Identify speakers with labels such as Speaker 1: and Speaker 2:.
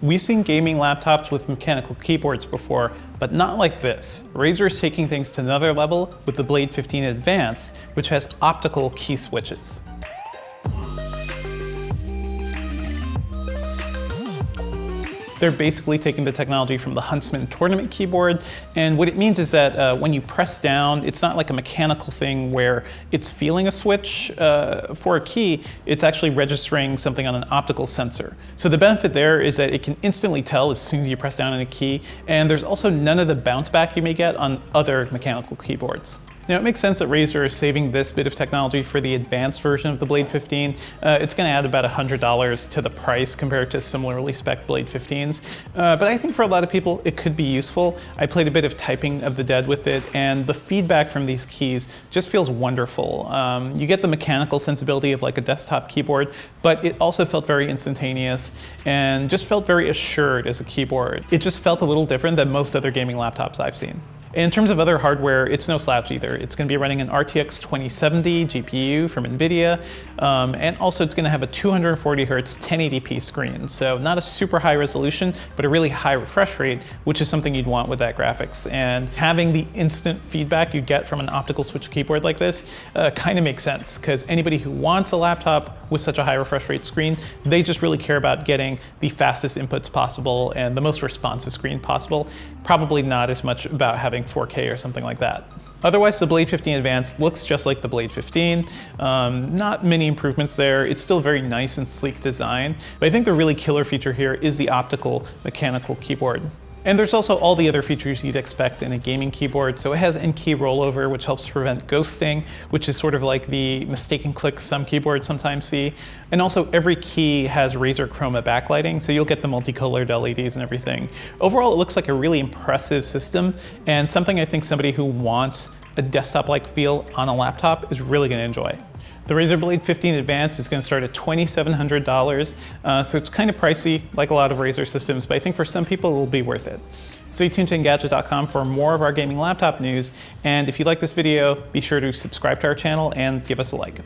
Speaker 1: We've seen gaming laptops with mechanical keyboards before, but not like this. Razer is taking things to another level with the Blade 15 Advanced, which has optical key switches. They're basically taking the technology from the Huntsman tournament keyboard, and what it means is that when you press down, it's not like a mechanical thing where it's feeling a switch for a key, it's actually registering something on an optical sensor. So the benefit there is that it can instantly tell as soon as you press down on a key, and there's also none of the bounce back you may get on other mechanical keyboards. Now, it makes sense that Razer is saving this bit of technology for the advanced version of the Blade 15. It's going to add about $100 to the price compared to similarly spec'd Blade 15s. But I think for a lot of people, it could be useful. I played a bit of Typing of the Dead with it, and the feedback from these keys just feels wonderful. You get the mechanical sensibility of like a desktop keyboard, but it also felt very instantaneous and just felt very assured as a keyboard. It just felt a little different than most other gaming laptops I've seen. In terms of other hardware, it's no slouch either. It's going to be running an RTX 2070 GPU from NVIDIA, and also it's going to have a 240 Hz 1080p screen. So not a super high resolution, but a really high refresh rate, which is something you'd want with that graphics. And having the instant feedback you get from an optical switch keyboard like this kind of makes sense, because anybody who wants a laptop with such a high refresh rate screen, they just really care about getting the fastest inputs possible and the most responsive screen possible. Probably not as much about having 4K or something like that. Otherwise, the Blade 15 Advanced looks just like the Blade 15. Not many improvements there. It's still very nice and sleek design, but I think the really killer feature here is the optical mechanical keyboard. And there's also all the other features you'd expect in a gaming keyboard. So it has Key Rollover, which helps prevent ghosting, which is sort of like the mistaken clicks some keyboards sometimes see. And also every key has Razer Chroma backlighting, so you'll get the multicolored LEDs and everything. Overall, it looks like a really impressive system, and something I think somebody who wants a desktop-like feel on a laptop is really going to enjoy. The Razer Blade 15 Advanced is going to start at $2,700, so it's kind of pricey, like a lot of Razer systems, but I think for some people it will be worth it. Stay tuned to Engadget.com for more of our gaming laptop news, and if you like this video, be sure to subscribe to our channel and give us a like.